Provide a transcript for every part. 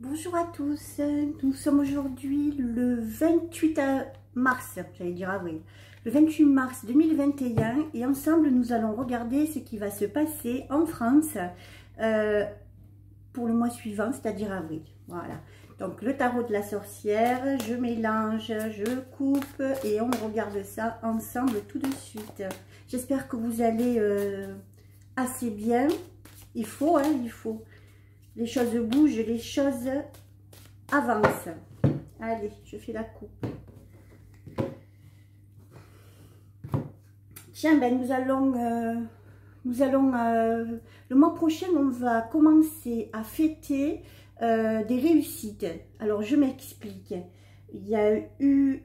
Bonjour à tous, nous sommes aujourd'hui le 28 mars, j'allais dire avril, le 28 mars 2021 et ensemble nous allons regarder ce qui va se passer en France pour le mois suivant, c'est-à-dire avril. Voilà, donc le tarot de la sorcière, je mélange, je coupe et on regarde ça ensemble tout de suite. J'espère que vous allez assez bien, il faut. Les choses bougent, les choses avancent. Allez, je fais la coupe. Tiens, ben nous allons le mois prochain, on va commencer à fêter des réussites. Alors, je m'explique. Il y a eu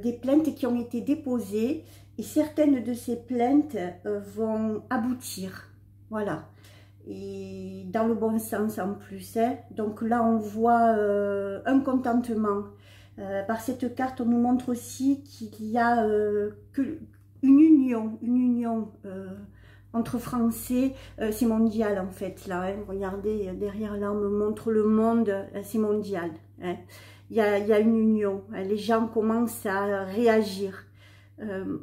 des plaintes qui ont été déposées et certaines de ces plaintes vont aboutir. Voilà. Et dans le bon sens en plus, hein. Donc là on voit un contentement. Par cette carte on nous montre aussi qu'il y a une union entre Français, c'est mondial en fait là, hein. Regardez derrière là on me montre le monde, c'est mondial, hein. Il y a une union, hein. Les gens commencent à réagir. Il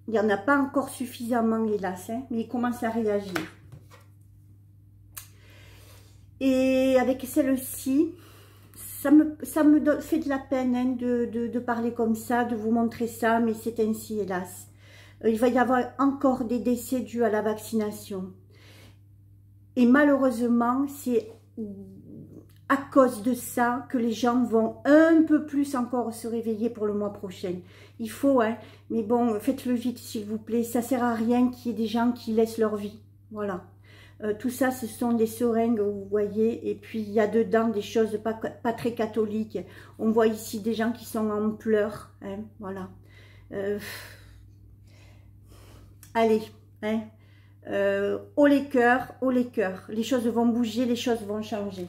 n'y en a pas encore suffisamment hélas, hein, mais ils commencent à réagir. Et avec celle-ci, ça me fait de la peine hein, de parler comme ça, de vous montrer ça, mais c'est ainsi, hélas. Il va y avoir encore des décès dus à la vaccination. Et malheureusement, c'est à cause de ça que les gens vont un peu plus encore se réveiller pour le mois prochain. Il faut, hein, mais bon, faites-le vite, s'il vous plaît. Ça ne sert à rien qu'il y ait des gens qui laissent leur vie. Voilà. Tout ça, ce sont des seringues, vous voyez, et puis il y a dedans des choses pas très catholiques. On voit ici des gens qui sont en pleurs, hein, voilà. Allez, hein, haut les cœurs, les choses vont bouger, les choses vont changer.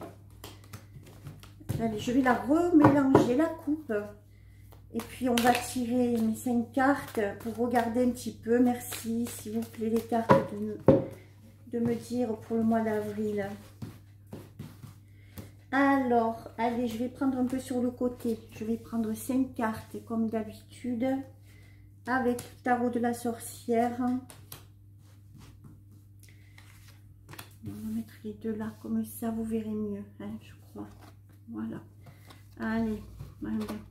Allez, je vais la remélanger, la coupe, et puis on va tirer mes 5 cartes pour regarder un petit peu. Merci, s'il vous plaît, les cartes de me dire pour le mois d'avril. Alors, allez, je vais prendre un peu sur le côté. Je vais prendre 5 cartes comme d'habitude avec le tarot de la sorcière. On va mettre les deux là, comme ça vous verrez mieux, hein, je crois. Voilà. Allez,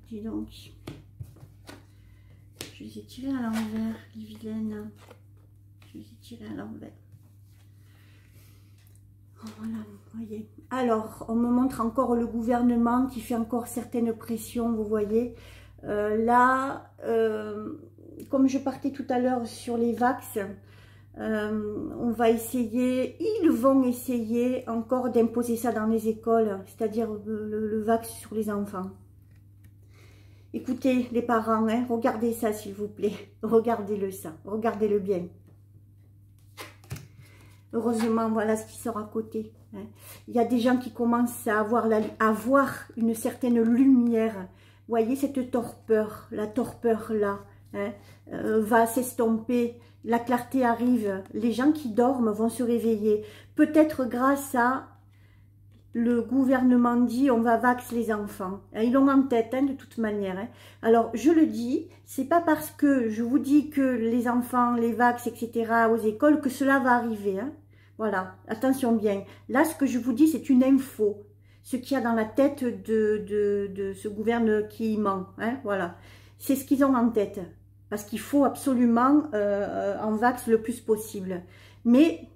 dis donc. Je les ai tirés à l'envers, les vilaines. Je les ai tirés à l'envers. Voilà, vous voyez. Alors, on me montre encore le gouvernement qui fait encore certaines pressions, vous voyez. Là, comme je partais tout à l'heure sur les vax, on va essayer, ils vont essayer encore d'imposer ça dans les écoles, c'est-à-dire le vax sur les enfants. Écoutez, les parents, hein, regardez ça s'il vous plaît. Regardez-le ça, regardez-le bien. Heureusement, voilà ce qui sort à côté. Hein. Il y a des gens qui commencent à avoir une certaine lumière. Vous voyez cette torpeur, la torpeur là, hein, va s'estomper. La clarté arrive. Les gens qui dorment vont se réveiller. Peut-être grâce à le gouvernement dit on va vaxer les enfants. Ils l'ont en tête hein, de toute manière. Hein. Alors je le dis, c'est pas parce que je vous dis que les enfants, les vax, etc. aux écoles que cela va arriver. Hein. Voilà, attention bien. Là, ce que je vous dis, c'est une info. Ce qu'il y a dans la tête de ce gouvernement qui ment. Hein, voilà, c'est ce qu'ils ont en tête. Parce qu'il faut absolument en vax le plus possible. Mais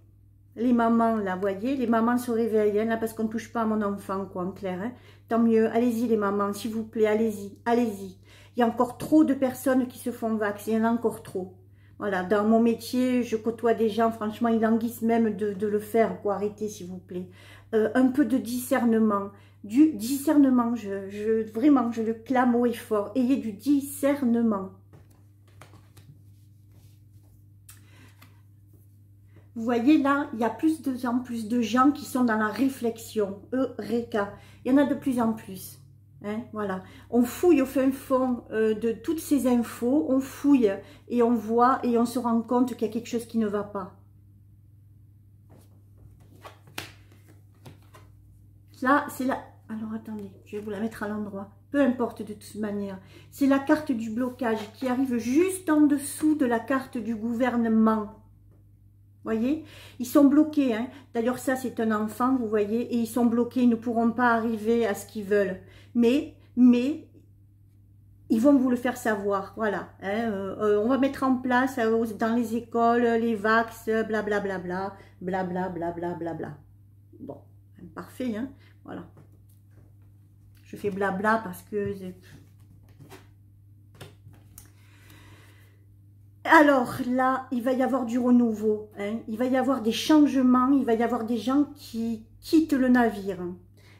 les mamans, là, vous voyez, les mamans se réveillent, hein, là, parce qu'on ne touche pas à mon enfant, quoi, en clair. Hein. Tant mieux, allez-y les mamans, s'il vous plaît, allez-y, allez-y. Il y a encore trop de personnes qui se font vax, il y en a encore trop. Voilà, dans mon métier, je côtoie des gens, franchement, ils languissent même de le faire, quoi, arrêtez s'il vous plaît. Un peu de discernement, du discernement, vraiment, je le clame haut et fort, ayez du discernement. Vous voyez là, il y a plus en plus de gens qui sont dans la réflexion, Eureka, il y en a de plus en plus. Hein, voilà, on fouille au fin fond de toutes ces infos, on fouille et on voit et on se rend compte qu'il y a quelque chose qui ne va pas. Là, c'est Alors, attendez, je vais vous la mettre à l'endroit. Peu importe de toute manière. C'est la carte du blocage qui arrive juste en dessous de la carte du gouvernement. Voyez, ils sont bloqués. Hein. D'ailleurs, ça, c'est un enfant, vous voyez, et ils sont bloqués. Ils ne pourront pas arriver à ce qu'ils veulent. Mais, ils vont vous le faire savoir. Voilà. Hein. On va mettre en place dans les écoles, les vax, blablabla, blablabla, blablabla. Bon, parfait, hein. Voilà. Je fais blabla parce que... Alors là, il va y avoir du renouveau, hein. Il va y avoir des changements, il va y avoir des gens qui quittent le navire.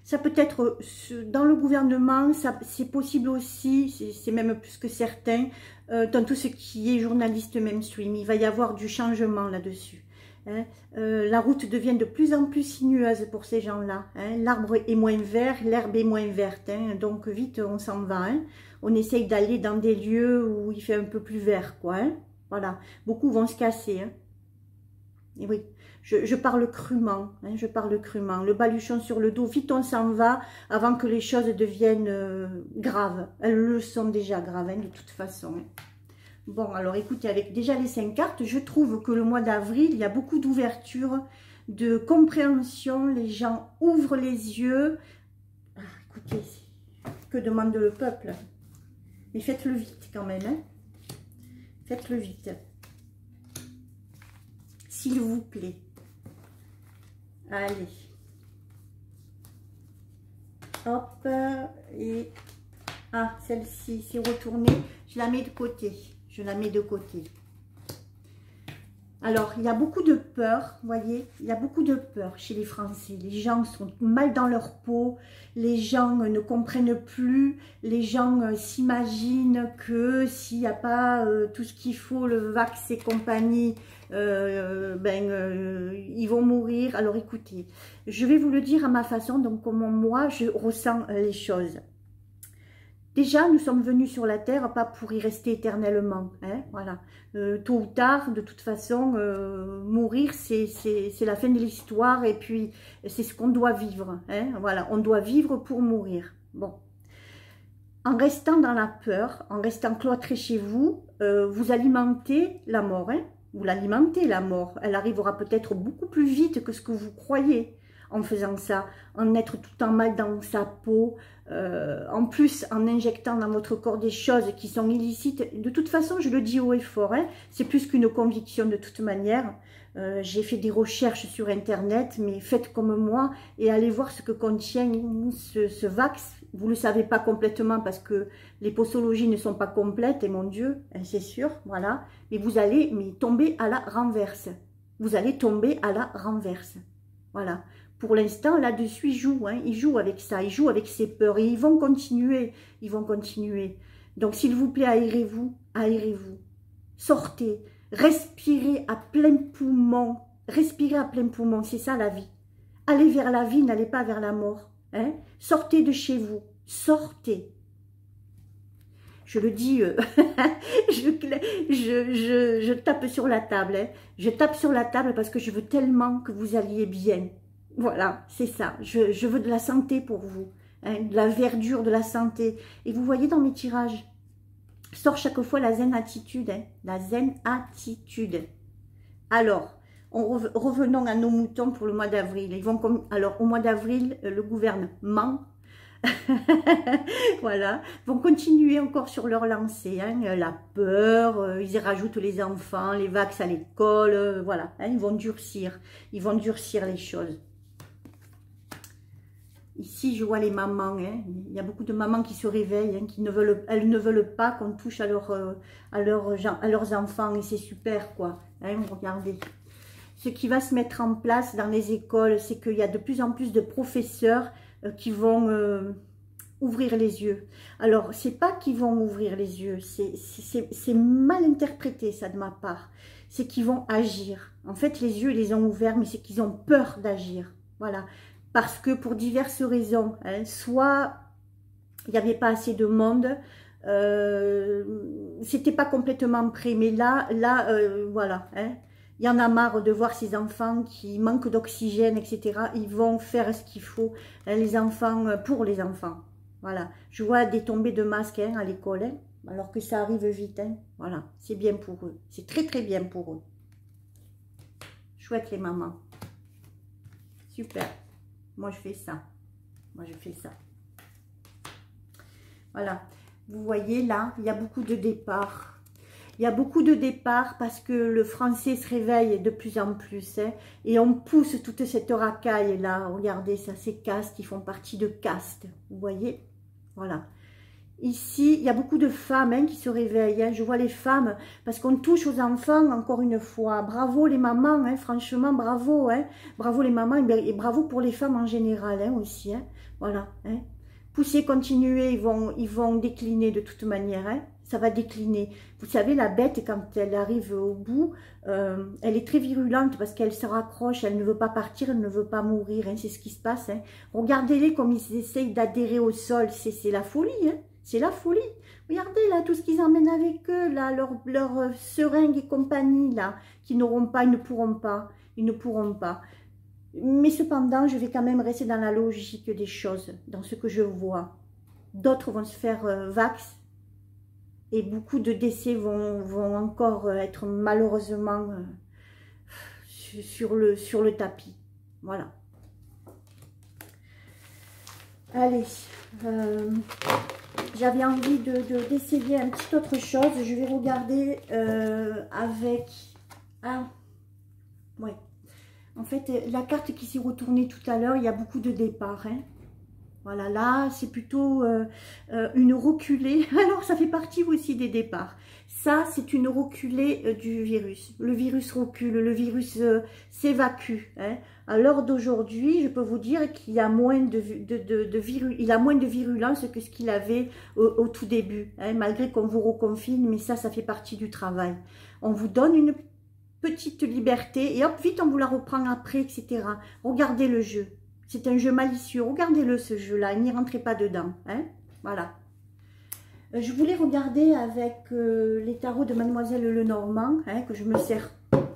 Ça peut être dans le gouvernement, c'est possible aussi, c'est même plus que certain, dans tout ce qui est journaliste mainstream. Il va y avoir du changement là-dessus. Hein. La route devient de plus en plus sinueuse pour ces gens-là. Hein. L'arbre est moins vert, l'herbe est moins verte. Hein. Donc vite, on s'en va. Hein. On essaye d'aller dans des lieux où il fait un peu plus vert, quoi. Hein. Voilà, beaucoup vont se casser. Hein. Et oui, je parle crûment, hein, je parle crûment. Le baluchon sur le dos, vite on s'en va avant que les choses deviennent graves. Elles le sont déjà graves, hein, de toute façon. Bon, alors écoutez, avec déjà les 5 cartes, je trouve que le mois d'avril, il y a beaucoup d'ouverture, de compréhension. Les gens ouvrent les yeux. Ah, écoutez, que demande le peuple? Mais faites-le vite quand même, hein. Faites-le vite. S'il vous plaît. Allez. Hop. Et... Ah, celle-ci, c'est retourné. Je la mets de côté. Je la mets de côté. Alors, il y a beaucoup de peur, vous voyez, il y a beaucoup de peur chez les Français. Les gens sont mal dans leur peau, les gens ne comprennent plus, les gens s'imaginent que s'il n'y a pas tout ce qu'il faut, le vax et compagnie, ils vont mourir. Alors écoutez, je vais vous le dire à ma façon, donc comment moi je ressens les choses. Déjà, nous sommes venus sur la terre, pas pour y rester éternellement. Hein, voilà. Tôt ou tard, de toute façon, mourir, c'est la fin de l'histoire et puis c'est ce qu'on doit vivre. Hein, voilà, on doit vivre pour mourir. Bon. En restant dans la peur, en restant cloîtré chez vous, vous alimentez la mort. Hein, vous l'alimentez, la mort. Elle arrivera peut-être beaucoup plus vite que ce que vous croyez. En faisant ça, en être tout en mal dans sa peau, en plus en injectant dans votre corps des choses qui sont illicites. De toute façon, je le dis haut et fort, hein, c'est plus qu'une conviction de toute manière. J'ai fait des recherches sur internet, mais faites comme moi et allez voir ce que contient ce vax. Vous ne le savez pas complètement parce que les posologies ne sont pas complètes, et mon Dieu, hein, c'est sûr, voilà. Mais vous allez tomber à la renverse. Vous allez tomber à la renverse. Voilà. Pour l'instant, là-dessus, ils jouent avec ça, ils jouent avec ces peurs et ils vont continuer, Donc, s'il vous plaît, aérez-vous, sortez, respirez à plein poumon, c'est ça la vie. Allez vers la vie, n'allez pas vers la mort. Hein? Sortez de chez vous, sortez. Je le dis, je tape sur la table, hein. Je tape sur la table parce que je veux tellement que vous alliez bien. Voilà, c'est ça. Je veux de la santé pour vous, hein, de la verdure, de la santé. Et vous voyez dans mes tirages, sort chaque fois la zen attitude, hein, la zen attitude. Alors, revenons à nos moutons pour le mois d'avril. Alors, au mois d'avril, le gouvernement, voilà, vont continuer encore sur leur lancée, hein, la peur, ils rajoutent les enfants, les vax à l'école, voilà, hein, ils vont durcir les choses. Ici, je vois les mamans, hein. Il y a beaucoup de mamans qui se réveillent, hein, elles ne veulent pas qu'on touche à leurs enfants, et c'est super, quoi. Hein, regardez. Ce qui va se mettre en place dans les écoles, c'est qu'il y a de plus en plus de professeurs qui vont ouvrir les yeux. Alors, c'est pas qu'ils vont ouvrir les yeux, c'est mal interprété, ça, de ma part. C'est qu'ils vont agir. En fait, les yeux, ils les ont ouverts, mais c'est qu'ils ont peur d'agir. Voilà. Parce que pour diverses raisons, hein, soit il n'y avait pas assez de monde, c'était pas complètement prêt, mais là voilà, hein, Il y en a marre de voir ces enfants qui manquent d'oxygène, etc. Ils vont faire ce qu'il faut, hein, les enfants, pour les enfants. Voilà. Je vois des tombées de masques hein, à l'école, hein, alors que ça arrive vite. Hein. Voilà, c'est bien pour eux. C'est très très bien pour eux. Chouette les mamans. Super. Moi je fais ça. Moi je fais ça. Voilà. Vous voyez là, il y a beaucoup de départs. Il y a beaucoup de départs parce que le français se réveille de plus en plus. Hein, et on pousse toute cette racaille là. Regardez ça, ces castes, ils font partie de castes. Vous voyez? Voilà. Ici, il y a beaucoup de femmes hein, qui se réveillent. Hein. Je vois les femmes parce qu'on touche aux enfants encore une fois. Bravo les mamans, hein, franchement, bravo. Hein. Bravo les mamans et bravo pour les femmes en général hein, aussi. Hein. Voilà. Hein. Poussez, continuez, ils vont décliner de toute manière. Hein. Ça va décliner. Vous savez, la bête, quand elle arrive au bout, elle est très virulente parce qu'elle se raccroche, elle ne veut pas partir, elle ne veut pas mourir. Hein. C'est ce qui se passe. Hein. Regardez-les comme ils essayent d'adhérer au sol. C'est la folie. Hein. C'est la folie. Regardez là, tout ce qu'ils emmènent avec eux, là, leur seringue et compagnie, là, qui n'auront pas, ils ne pourront pas. Ils ne pourront pas. Mais cependant, je vais quand même rester dans la logique des choses, dans ce que je vois. D'autres vont se faire vax. Et beaucoup de décès vont encore être malheureusement sur le tapis. Voilà. Allez. J'avais envie d'essayer un petit autre chose. Je vais regarder avec... Ah, ouais. En fait, la carte qui s'est retournée tout à l'heure, il y a beaucoup de départs. Hein. Voilà, là, c'est plutôt une reculée. Alors, ça fait partie aussi des départs. Ça, c'est une reculée du virus. Le virus recule, le virus s'évacue. Hein. À l'heure d'aujourd'hui, je peux vous dire qu'il y a moins il a moins de virulence que ce qu'il avait au tout début. Hein, malgré qu'on vous reconfine, mais ça fait partie du travail. On vous donne une petite liberté et hop, vite, on vous la reprend après, etc. Regardez le jeu. C'est un jeu malicieux. Regardez-le, ce jeu-là. N'y rentrez pas dedans. Hein, voilà. Je voulais regarder avec les tarots de Mademoiselle Lenormand, hein, que je me sers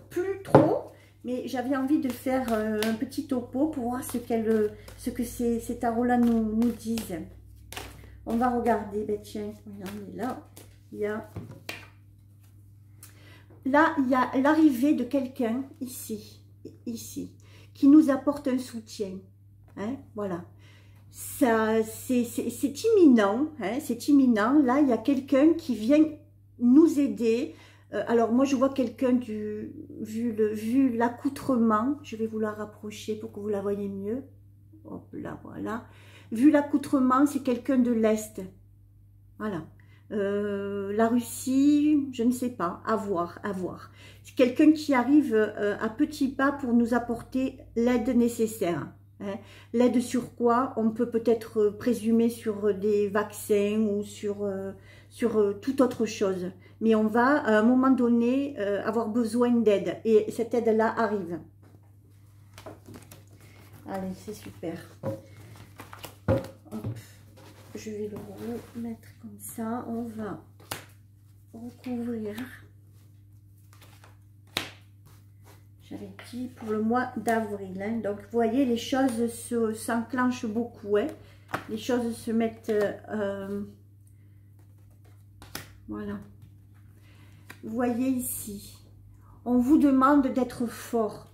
plus trop, mais j'avais envie de faire un petit topo pour voir ce que ces tarots-là nous disent. On va regarder. Ben tiens, regardez là. Là, il y a l'arrivée de quelqu'un ici, qui nous apporte un soutien. Hein, voilà. C'est imminent, hein, c'est imminent. Là, il y a quelqu'un qui vient nous aider. Alors, moi, je vois quelqu'un vu l'accoutrement. Je vais vous la rapprocher pour que vous la voyez mieux. Hop là, voilà. Vu l'accoutrement, c'est quelqu'un de l'Est. Voilà. La Russie, je ne sais pas. À voir, à voir. C'est quelqu'un qui arrive à petits pas pour nous apporter l'aide nécessaire. Hein. L'aide sur quoi? On peut peut-être présumer sur des vaccins ou sur toute autre chose. Mais on va, à un moment donné, avoir besoin d'aide. Et cette aide-là arrive. Allez, c'est super. Hop. Je vais le remettre comme ça. On va recouvrir. J'avais dit pour le mois d'avril. Hein. Donc, vous voyez, les choses s'enclenchent beaucoup. Hein. Les choses se mettent... voilà. Vous voyez ici. On vous demande d'être fort.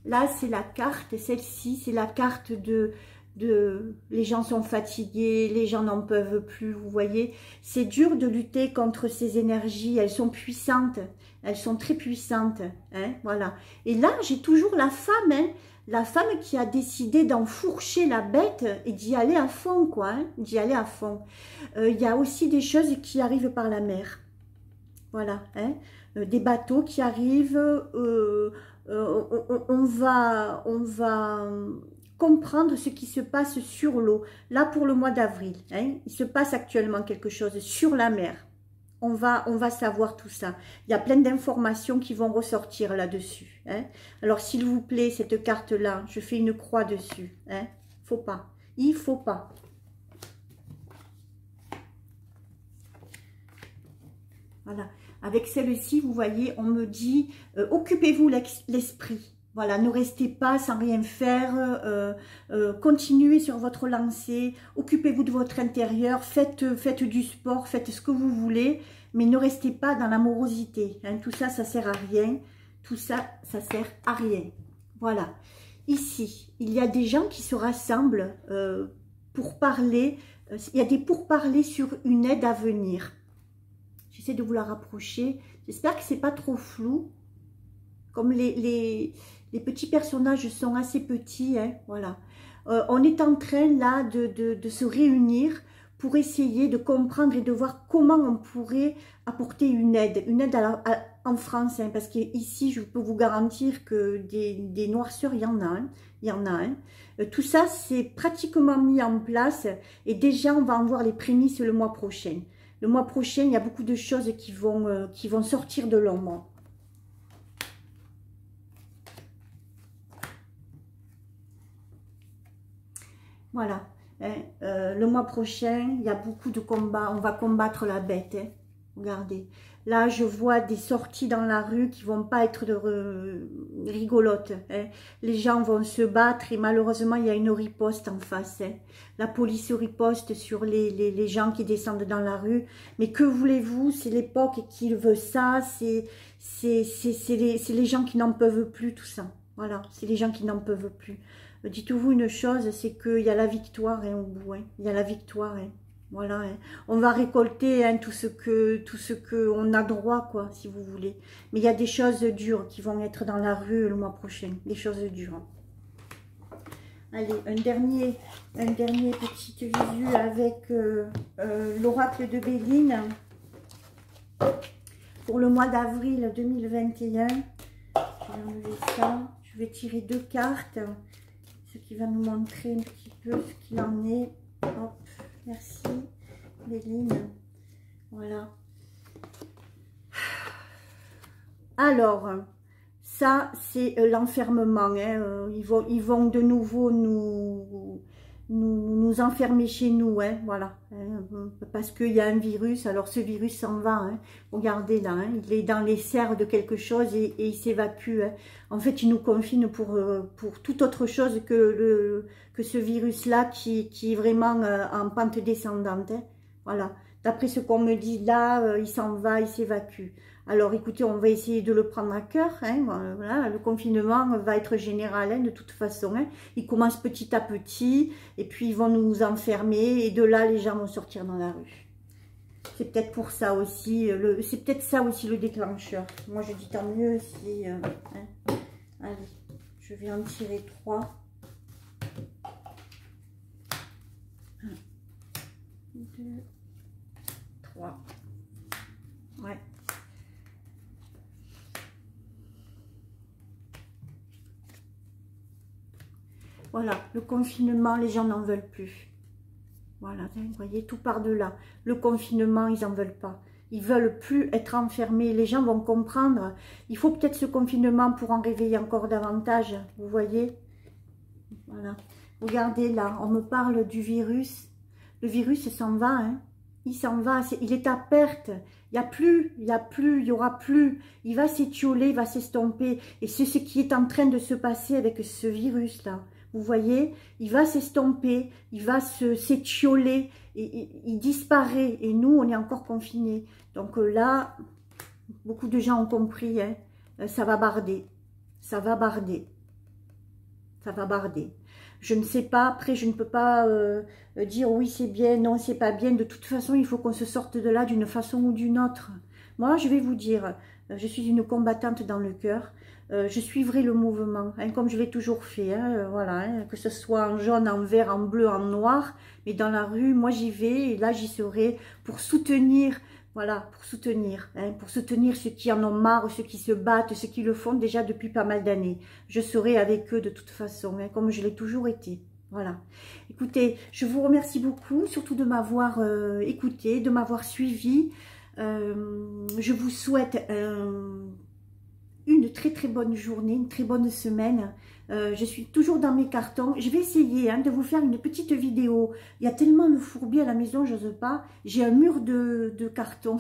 Là, c'est la carte. Celle-ci, c'est la carte de les gens sont fatigués, les gens n'en peuvent plus, vous voyez. C'est dur de lutter contre ces énergies, elles sont puissantes, elles sont très puissantes, hein, voilà. Et là, j'ai toujours la femme, hein, la femme qui a décidé d'enfourcher la bête et d'y aller à fond, quoi, hein, d'y aller à fond. Il y a aussi des choses qui arrivent par la mer, voilà, hein, des bateaux qui arrivent, on va comprendre ce qui se passe sur l'eau. Là, pour le mois d'avril, hein, il se passe actuellement quelque chose sur la mer. On va savoir tout ça. Il y a plein d'informations qui vont ressortir là-dessus. Hein. Alors, s'il vous plaît, cette carte-là, je fais une croix dessus. Hein. Faut pas. Il faut pas. Voilà. Avec celle-ci, vous voyez, on me dit, occupez-vous l'esprit. Voilà, ne restez pas sans rien faire, continuez sur votre lancée, occupez-vous de votre intérieur, faites du sport, faites ce que vous voulez, mais ne restez pas dans l'amorosité. Hein. Tout ça, ça sert à rien. Tout ça, ça sert à rien. Voilà. Ici, il y a des gens qui se rassemblent pour parler. Il y a des pourparlers sur une aide à venir. J'essaie de vous la rapprocher. J'espère que c'est pas trop flou. Comme les petits personnages sont assez petits, hein, voilà. On est en train là de se réunir pour essayer de comprendre et de voir comment on pourrait apporter une aide en France, hein, parce qu'ici, je peux vous garantir que des noirceurs, il y en a, hein, il y en a. Hein. Tout ça, c'est pratiquement mis en place et déjà, on va en voir les prémices le mois prochain. Le mois prochain, il y a beaucoup de choses qui vont sortir de l'ombre. Voilà, hein, le mois prochain, il y a beaucoup de combats, on va combattre la bête, hein. Regardez, là je vois des sorties dans la rue qui vont pas être rigolotes, hein. Les gens vont se battre et malheureusement il y a une riposte en face, hein. La police riposte sur les gens qui descendent dans la rue, mais que voulez-vous, c'est l'époque qui veut ça, c'est les gens qui n'en peuvent plus tout ça, voilà, c'est les gens qui n'en peuvent plus. Dites-vous une chose, c'est qu'il y a la victoire, hein, au bout, hein. Il y a la victoire, hein. Voilà, hein. On va récolter, hein, tout ce que on a droit, quoi, si vous voulez. Mais il y a des choses dures qui vont être dans la rue le mois prochain, des choses dures. Allez, un dernier petite visu avec l'oracle de Béline pour le mois d'avril 2021. Je vais enlever ça. Je vais tirer 2 cartes. Ce qui va nous montrer un petit peu ce qu'il en est. Hop, merci Béline. Voilà. Alors, ça c'est l'enfermement. Hein. Ils vont de nouveau nous enfermer chez nous. Hein. Voilà. Hein. Parce qu'il y a un virus. Alors ce virus s'en va. Hein. Regardez là. Hein. Il est dans les serres de quelque chose et il s'évacue. Hein. En fait, il nous confine pour toute autre chose que ce virus-là qui est vraiment en pente descendante. Hein. Voilà. D'après ce qu'on me dit là, il s'en va, il s'évacue. Alors écoutez, on va essayer de le prendre à cœur. Hein. Voilà, le confinement va être général, hein, de toute façon. Hein. Il commence petit à petit et puis ils vont nous enfermer et de là, les gens vont sortir dans la rue. C'est peut-être pour ça aussi, c'est peut-être ça aussi le déclencheur. Moi, je dis tant mieux si... hein. Allez, je vais en tirer 3. 1, 2, 3. Ouais. Voilà, le confinement, les gens n'en veulent plus. Voilà, vous voyez, tout par de là. Le confinement, ils n'en veulent pas. Ils veulent plus être enfermés. Les gens vont comprendre. Il faut peut-être ce confinement pour en réveiller encore davantage. Vous voyez? Voilà. Regardez là, on me parle du virus. Le virus s'en va, hein. Il s'en va. Il est à perte. Il n'y aura plus. Il va s'étioler, il va s'estomper. Et c'est ce qui est en train de se passer avec ce virus-là. Vous voyez, il va s'estomper, il va s'étioler, il disparaît. Et nous, on est encore confinés. Donc là, beaucoup de gens ont compris, hein, ça va barder. Ça va barder. Ça va barder. Je ne sais pas, après je ne peux pas dire oui c'est bien, non c'est pas bien. De toute façon, il faut qu'on se sorte de là d'une façon ou d'une autre. Moi, je vais vous dire, je suis une combattante dans le cœur. Je suivrai le mouvement, hein, comme je l'ai toujours fait, hein, voilà, hein, que ce soit en jaune, en vert, en bleu, en noir, mais dans la rue, moi j'y vais, et là j'y serai pour soutenir, voilà, pour soutenir ceux qui en ont marre, ceux qui se battent, ceux qui le font déjà depuis pas mal d'années. Je serai avec eux de toute façon, hein, comme je l'ai toujours été. Voilà. Écoutez, je vous remercie beaucoup, surtout de m'avoir écouté, de m'avoir suivi. Je vous souhaite une très très bonne journée, une très bonne semaine. Je suis toujours dans mes cartons. Je vais essayer de vous faire une petite vidéo. Il y a tellement de fourbi à la maison, je n'ose pas. J'ai un mur de cartons.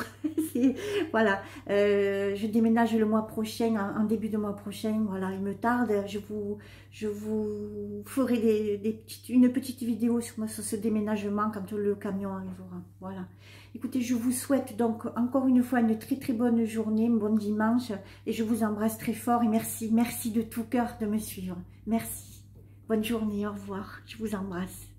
Voilà. Je déménage le mois prochain, en début de mois prochain. Voilà, il me tarde. Je vous ferai une petite vidéo sur ce déménagement quand le camion arrivera. Voilà. Écoutez, je vous souhaite donc encore une fois une très bonne journée, un bon dimanche. Et je vous embrasse très fort et merci de tout cœur de me suivre. Merci. Bonne journée, au revoir. Je vous embrasse.